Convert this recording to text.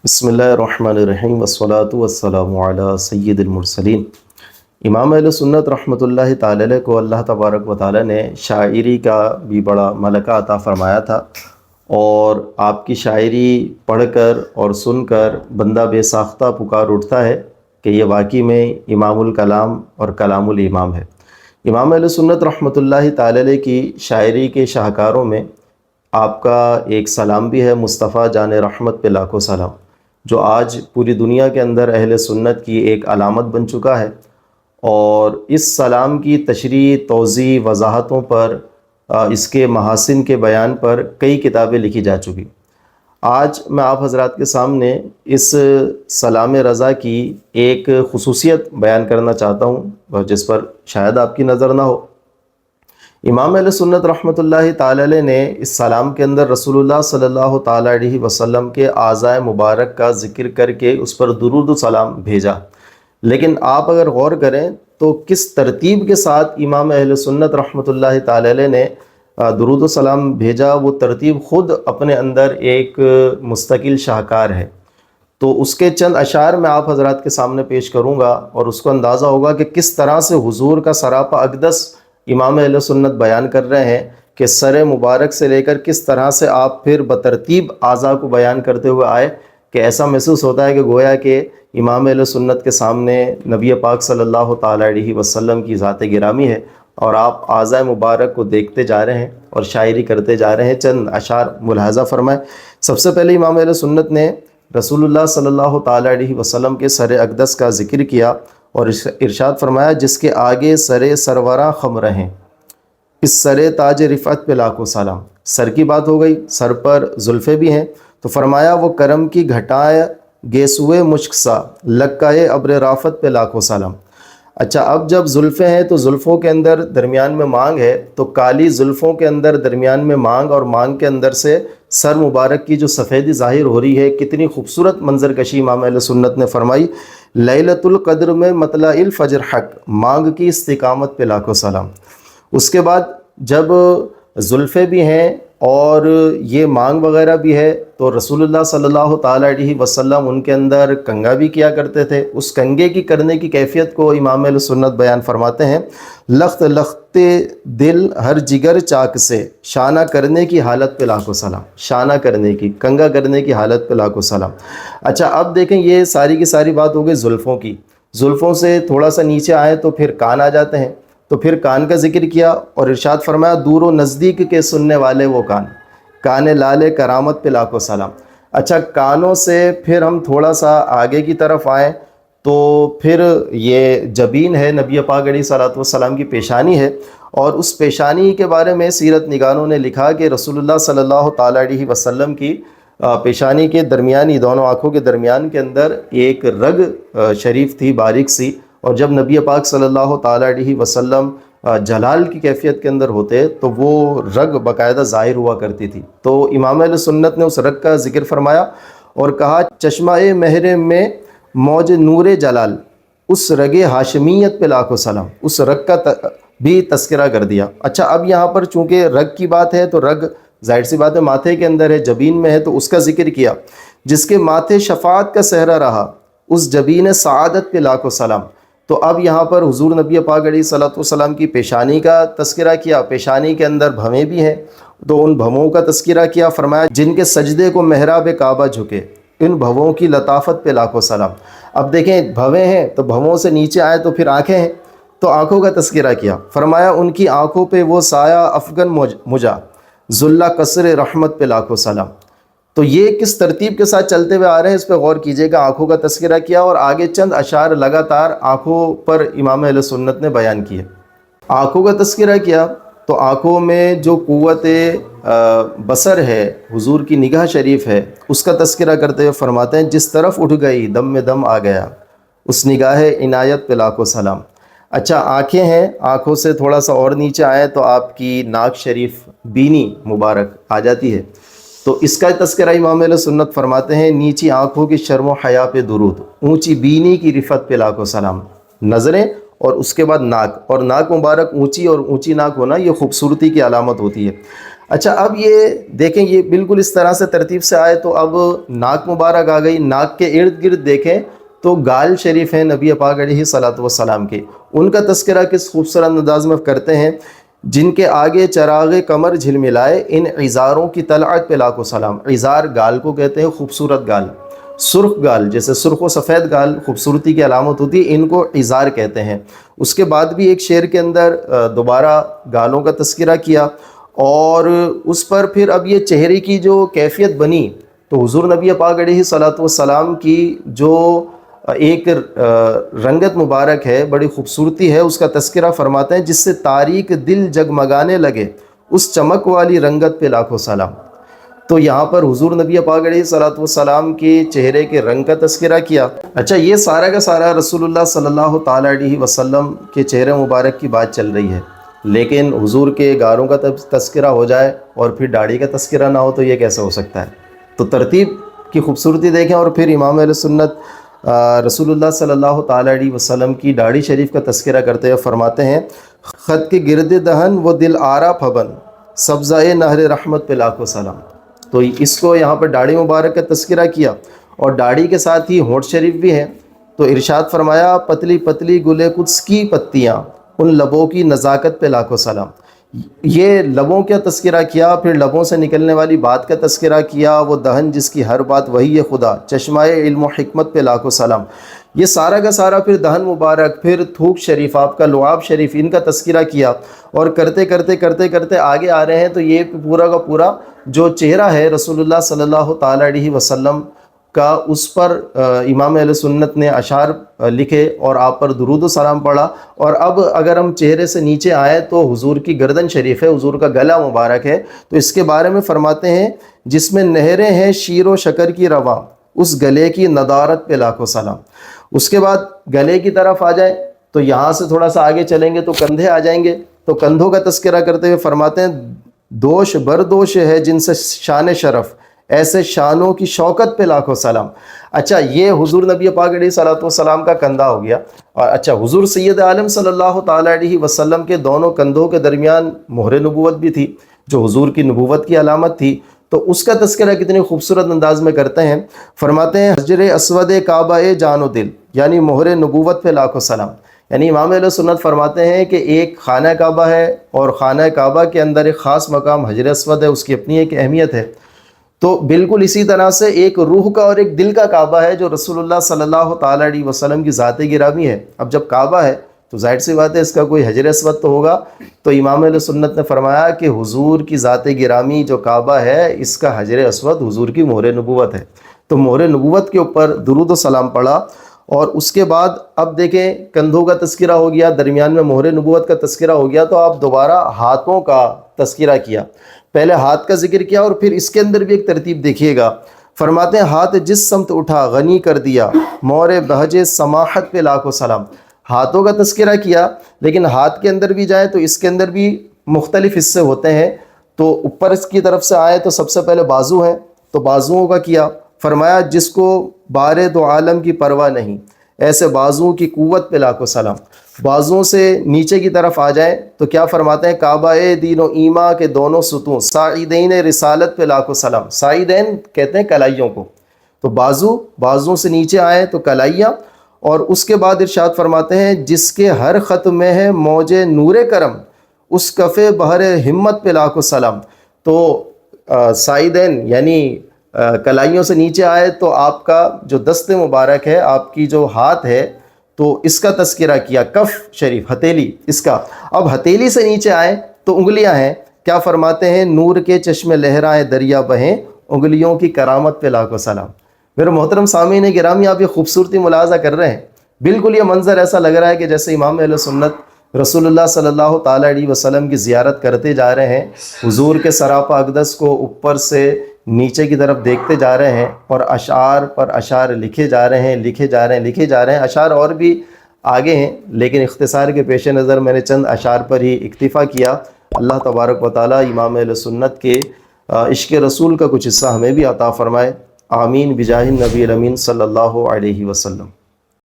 बिस्मिल्लाहिर्रहमानिर्रहीम वस्सलातु वस्सलामु अला सय्यिदिल मुरसलीन। इमाम अहले सुन्नत रहमतुल्लाहि ताला अलैह को अल्लाह तबारक व ताला ने शायरी का भी बड़ा मलका अता फ़रमाया था, और आपकी शायरी पढ़कर और सुनकर बंदा बेसाख्ता पुकार उठता है कि ये वाकई में इमामुल कलाम और कलामुल इमाम है। इमाम अहले सुन्नत रहमतुल्लाहि ताला अलैह की शायरी के शाहकारों में आपका एक सलाम भी है, मुस्तफ़ा जान रहमत पे लाखों सलाम, जो आज पूरी दुनिया के अंदर अहले सुन्नत की एक अलामत बन चुका है। और इस सलाम की तशरीह, तौज़ी, वज़ाहतों पर, इसके महासिन के बयान पर कई किताबें लिखी जा चुकी। आज मैं आप हज़रात के सामने इस सलाम रज़ा की एक खुसूसियत बयान करना चाहता हूँ, जिस पर शायद आपकी नज़र ना हो। इमाम अहले सुन्नत रहमतुल्लाहि ताला अलैह ने इस सलाम के अंदर रसूलुल्लाह सल्लल्लाहु ताला अलैहि वसल्लम के आज़ाए मुबारक का ज़िक्र करके उस पर दुरूद व सलाम भेजा। लेकिन आप अगर गौर करें तो किस तरतीब के साथ इमाम अहले सुन्नत रहमतुल्लाहि ताला अलैह ने दुरूद व सलाम भेजा, वो तरतीब ख़ुद अपने अंदर एक मुस्तकिल शाहकार है। तो उसके चंद अशार मैं आप हज़रात के सामने पेश करूँगा, और उसको अंदाज़ा होगा कि किस तरह से हुजूर का सरापा अक़दस इमाम अहले सुन्नत बयान कर रहे हैं कि सर मुबारक से लेकर किस तरह से आप फिर बतरतीब आज़ा को बयान करते हुए आए कि ऐसा महसूस होता है कि गोया कि इमाम अहले सुन्नत के सामने नबी पाक सल्लल्लाहु ताला अलैहि वसल्लम की ज़ात गिरामी है, और आप आज़ा मुबारक को देखते जा रहे हैं और शायरी करते जा रहे हैं। चंद अशार मुलाहज़ा फरमाएँ। सबसे पहले इमाम अहले सुन्नत ने रसूलुल्लाह सल्लल्लाहु ताला अलैहि वसल्लम के सर अक़दस का ज़िक्र किया और इरशाद फरमाया, जिसके आगे सरे सरवरा खम रहें, इस सरे ताज रिफ़त पे लाखों सलाम। सर की बात हो गई, सर पर जुल्फ़े भी हैं, तो फरमाया वो करम की घटाए गेसुए मुश्क सा, लक्काए अब्र राफत पे लाखों सलाम। अच्छा, अब जब जुल्फ़े हैं तो जुल्फ़ों के अंदर दरमियान में मांग है, तो काली जुल्फ़ों के अंदर दरमियान में मांग, और मांग के अंदर से सर मुबारक की जो सफ़ेदी ज़ाहिर हो रही है, कितनी खूबसूरत मंजर कशी इमाम अहले सुन्नत ने फरमाई। लैलतुल क़द्र में मतलाइल फ़ज्र हक़, मांग की इस्तिकामत पे लाखों सलाम। उसके बाद जब जुल्फ़े भी हैं और ये मांग वग़ैरह भी है, तो रसूलुल्लाह सल्लल्लाहु ताला अलैहि वसल्लम उनके अंदर कंगा भी किया करते थे। उस कंगे की करने की कैफियत को इमाम अहले सुन्नत बयान फरमाते हैं, लख्त लख्ते दिल हर जिगर चाक से, शाना करने की हालत पे लाखों सलाम। शाना करने की, कंगा करने की हालत पे लाखों सलाम। अच्छा, अब देखें, ये सारी की सारी बात हो गई जुल्फ़ों की। जुल्फ़ों से थोड़ा सा नीचे आए तो फिर कान आ जाते हैं, तो फिर कान का ज़िक्र किया और इरशाद फरमाया, दूर व नज़दीक के सुनने वाले वो कान, कान लाले करामत पे लाखों सलाम। अच्छा, कानों से फिर हम थोड़ा सा आगे की तरफ आएँ तो फिर ये जबीन है, नबी पाक अलैहिस्सलातु वस्सलाम की पेशानी है, और उस पेशानी के बारे में सीरत निगारों ने लिखा कि रसूलुल्लाह सल्लल्लाहु ताला अलैहि वसल्लम की पेशानी के दरमियानी, दोनों आँखों के दरमियान के अंदर एक रग शरीफ थी, बारीक सी, और जब नबी पाक सल्लल्लाहु ताला अलैहि वसल्लम जलाल की कैफियत के अंदर होते तो वो रग बाकायदा ज़ाहिर हुआ करती थी। तो इमाम अहले सुन्नत ने उस रग का ज़िक्र फरमाया और कहा, चश्मा-ए महरे में मौज नूर जलाल, उस रग हाशमियत पे लाखों सलाम। उस रग का भी तस्करा कर दिया। अच्छा, अब यहाँ पर चूँकि रग की बात है तो रग ज़ाहिर सी बात है माथे के अंदर है, जबीन में है, तो उसका ज़िक्र किया। जिसके माथे शफ़ाअत का सहरा रहा, उस जबीन सआदत पे लाखों सलाम। तो अब यहाँ पर हुजूर नबी पाक अलैहिस्सलातु वस्सलाम की पेशानी का तस्करा किया। पेशानी के अंदर भवें भी हैं, तो उन भवों का तस्करा किया। फरमाया, जिनके सजदे को महराब काबा झुके, इन भवों की लताफत पे लाखों सलाम। अब देखें, भवें हैं तो भवों से नीचे आए तो फिर आँखें हैं, तो आँखों का तस्करा किया। फरमाया, उनकी आँखों पे वो साया अफगन मुजा, जुल्ला कसर रहमत पे लाखों सलाम। तो ये किस तरतीब के साथ चलते हुए आ रहे हैं, इस पर गौर कीजिएगा। आँखों का तस्करा किया और आगे चंद अशार लगातार आँखों पर इमाम अहले सुन्नत ने बयान किए। आँखों का तस्करा किया तो आँखों में जो क़ुव्वत बसर है, हुजूर की निगाह शरीफ है, उसका तस्करा करते हुए फरमाते हैं, जिस तरफ उठ गई दम में दम आ गया, उस निगाह इनायत पे लाखों सलाम। अच्छा, आँखें हैं, आँखों से थोड़ा सा और नीचे आए तो आपकी नाक शरीफ, बीनी मुबारक आ जाती है, तो इसका तस्करा इमाम अहले सुन्नत फरमाते हैं, नीची आँखों की शर्म व हया पे दुरूद, ऊंची बीनी की रिफ़त पे लाखों सलाम। नज़रें और उसके बाद नाक, और नाक मुबारक ऊंची, और ऊंची नाक होना ये खूबसूरती की अलामत होती है। اچھا اب یہ دیکھیں، یہ بالکل اس طرح سے ترتیب سے آئے تو اب ناک مبارک آ گئی، ناک کے ارد گرد دیکھیں تو گال شریف ہیں نبی پاک علیہ صلاۃ والسلام کے، ان کا تذکرہ کس خوبصورت انداز میں کرتے ہیں، جن کے آگے چراغ کمر جھلملائے ان عذاروں کی طلعت پہ لاکھوں سلام۔ عذار گال کو کہتے ہیں، خوبصورت گال، سرخ گال، جیسے سرخ و سفید گال خوبصورتی کی علامت ہوتی ہے، ان کو عذار کہتے ہیں۔ اس کے بعد بھی ایک شعر کے اندر دوبارہ گالوں کا تذکرہ کیا، اور اس پر پھر اب یہ چہرے کی جو کیفیت بنی تو حضور نبی پاک علیہ صلاۃ والسلام کی جو ایک رنگت مبارک ہے، بڑی خوبصورتی ہے، اس کا تذکرہ فرماتے ہیں، جس سے تاریک دل جگمگانے لگے اس چمک والی رنگت پہ لاکھوں سلام۔ تو یہاں پر حضور نبی پاک علیہ صلاۃ والسلام کے چہرے کے رنگ کا تذکرہ کیا۔ اچھا یہ سارا کا سارا رسول اللہ صلی اللہ تعالیٰ علیہ وسلم کے چہرے مبارک کی بات چل رہی ہے، لیکن حضور کے گاروں کا تذکرہ ہو جائے اور پھر داڑھی کا تذکرہ نہ ہو تو یہ کیسے ہو سکتا ہے؟ تو ترتیب کی خوبصورتی دیکھیں، اور پھر امام اہل سنت رسول اللہ صلی اللہ تعالیٰ علیہ وسلم کی داڑھی شریف کا تذکرہ کرتے ہوئے فرماتے ہیں، خط کے گرد دہن وہ دل آرا پھبن سبزۂ نہر رحمت پہ لاکھوں سلام۔ تو اس کو یہاں پر داڑھی مبارک کا تذکرہ کیا، اور داڑھی کے ساتھ ہی ہونٹ شریف بھی ہے، تو ارشاد فرمایا، پتلی پتلی گلے قدس کی پتیاں ان لبوں کی نزاکت پہ لاکھوں سلام۔ یہ لبوں کا تذکرہ کیا، پھر لبوں سے نکلنے والی بات کا تذکرہ کیا، وہ دہن جس کی ہر بات وہی ہے خدا، چشمہ علم و حکمت پہ لاکھوں سلام۔ یہ سارا کا سارا پھر دہن مبارک، پھر تھوک شریف، آپ کا لعاب شریف، ان کا تذکرہ کیا، اور کرتے کرتے کرتے کرتے آگے آ رہے ہیں تو یہ پورا کا پورا جو چہرہ ہے رسول اللہ صلی اللہ تعالیٰ علیہ وسلم کا، اس پر امام اہل سنت نے اشعار لکھے اور آپ پر درود و سلام پڑھا۔ اور اب اگر ہم چہرے سے نیچے آئیں تو حضور کی گردن شریف ہے، حضور کا گلا مبارک ہے، تو اس کے بارے میں فرماتے ہیں، جس میں نہریں ہیں شیر و شکر کی رواں، اس گلے کی ندارت پہ لاکھوں سلام۔ اس کے بعد گلے کی طرف آ جائیں تو یہاں سے تھوڑا سا آگے چلیں گے تو کندھے آ جائیں گے، تو کندھوں کا تذکرہ کرتے ہوئے فرماتے ہیں، دوش بردوش ہے جن سے شان شرف، ایسے شانوں کی شوکت پہ لاکھوں سلام۔ اچھا یہ حضور نبی پاک علیہ صلاۃ والسلام کا کندھا ہو گیا، اور اچھا حضور سید عالم صلی اللہ تعالیٰ علیہ وسلم کے دونوں کندھوں کے درمیان مہر نبوت بھی تھی، جو حضور کی نبوت کی علامت تھی، تو اس کا تذکرہ کتنے خوبصورت انداز میں کرتے ہیں، فرماتے ہیں، حجر اسود کعبہ جان و دل، یعنی مہر نبوت پہ لاکھوں سلام۔ یعنی امام اہل سنت فرماتے ہیں کہ ایک خانہ کعبہ ہے، اور خانہ کعبہ کے اندر ایک خاص مقام حجر اسود ہے، اس کی اپنی ایک اہمیت ہے۔ تو بالکل اسی طرح سے ایک روح کا اور ایک دل کا کعبہ ہے، جو رسول اللہ صلی اللہ تعالیٰ علیہ وسلم کی ذات گرامی ہے۔ اب جب کعبہ ہے تو ظاہر سی بات ہے اس کا کوئی حجر اسود تو ہوگا، تو امام اہل سنت نے فرمایا کہ حضور کی ذات گرامی جو کعبہ ہے، اس کا حجر اسود حضور کی مہر نبوت ہے۔ تو مہر نبوت کے اوپر درود و سلام پڑھا، اور اس کے بعد اب دیکھیں کندھوں کا تذکرہ ہو گیا، درمیان میں مہر نبوت کا تذکرہ ہو گیا، تو آپ دوبارہ ہاتھوں کا تذکرہ کیا۔ پہلے ہاتھ کا ذکر کیا، اور پھر اس کے اندر بھی ایک ترتیب دیکھیے گا، فرماتے ہیں، ہاتھ جس سمت اٹھا غنی کر دیا، مور بہج سماحت پہ لاکھوں سلام۔ ہاتھوں کا تذکرہ کیا، لیکن ہاتھ کے اندر بھی جائیں تو اس کے اندر بھی مختلف حصے ہوتے ہیں۔ تو اوپر اس کی طرف سے آئے تو سب سے پہلے بازو ہیں، تو بازوؤں کا کیا، فرمایا، جس کو بارے دو عالم کی پرواہ نہیں، ایسے بازوؤں کی قوت پہ لاکھوں سلام۔ بازوؤں سے نیچے کی طرف آ جائیں تو کیا فرماتے ہیں، کعبہ دین و ایما کے دونوں ستون، سائدین رسالت پہ لاکھوں سلام۔ سائدین کہتے ہیں کلائیوں کو، تو بازوؤں سے نیچے آئیں تو کلائیاں، اور اس کے بعد ارشاد فرماتے ہیں، جس کے ہر خط میں ہے موج نور کرم، اس کف بحر ہمت پہ لاکھوں سلام۔ تو سائدین یعنی کلائیوں سے نیچے آئے تو آپ کا جو دست مبارک ہے، آپ کی جو ہاتھ ہے، تو اس کا تذکرہ کیا، کف شریف، ہتھیلی اس کا۔ اب ہتھیلی سے نیچے آئیں تو انگلیاں ہیں، کیا فرماتے ہیں، نور کے چشمے لہرائیں دریا بہیں، انگلیوں کی کرامت پہ لاکھوں سلام۔ میرے محترم سامعین گرامی، آپ یہ خوبصورتی ملاحظہ کر رہے ہیں، بالکل یہ منظر ایسا لگ رہا ہے کہ جیسے امام اہل سنت رسول اللہ صلی اللہ تعالیٰ علیہ وسلم کی زیارت کرتے جا رہے ہیں، حضور کے سراپا اقدس کو اوپر سے نیچے کی طرف دیکھتے جا رہے ہیں، اور اشعار پر اشعار لکھے جا رہے ہیں، لکھے جا رہے ہیں، لکھے جا رہے ہیں۔ اشعار اور بھی آگے ہیں، لیکن اختصار کے پیش نظر میں نے چند اشعار پر ہی اکتفا کیا۔ اللہ تبارک و تعالیٰ امام اہل سنت کے عشق رسول کا کچھ حصہ ہمیں بھی عطا فرمائے، آمین بجاہ النبی الامین صلی اللہ علیہ وسلم۔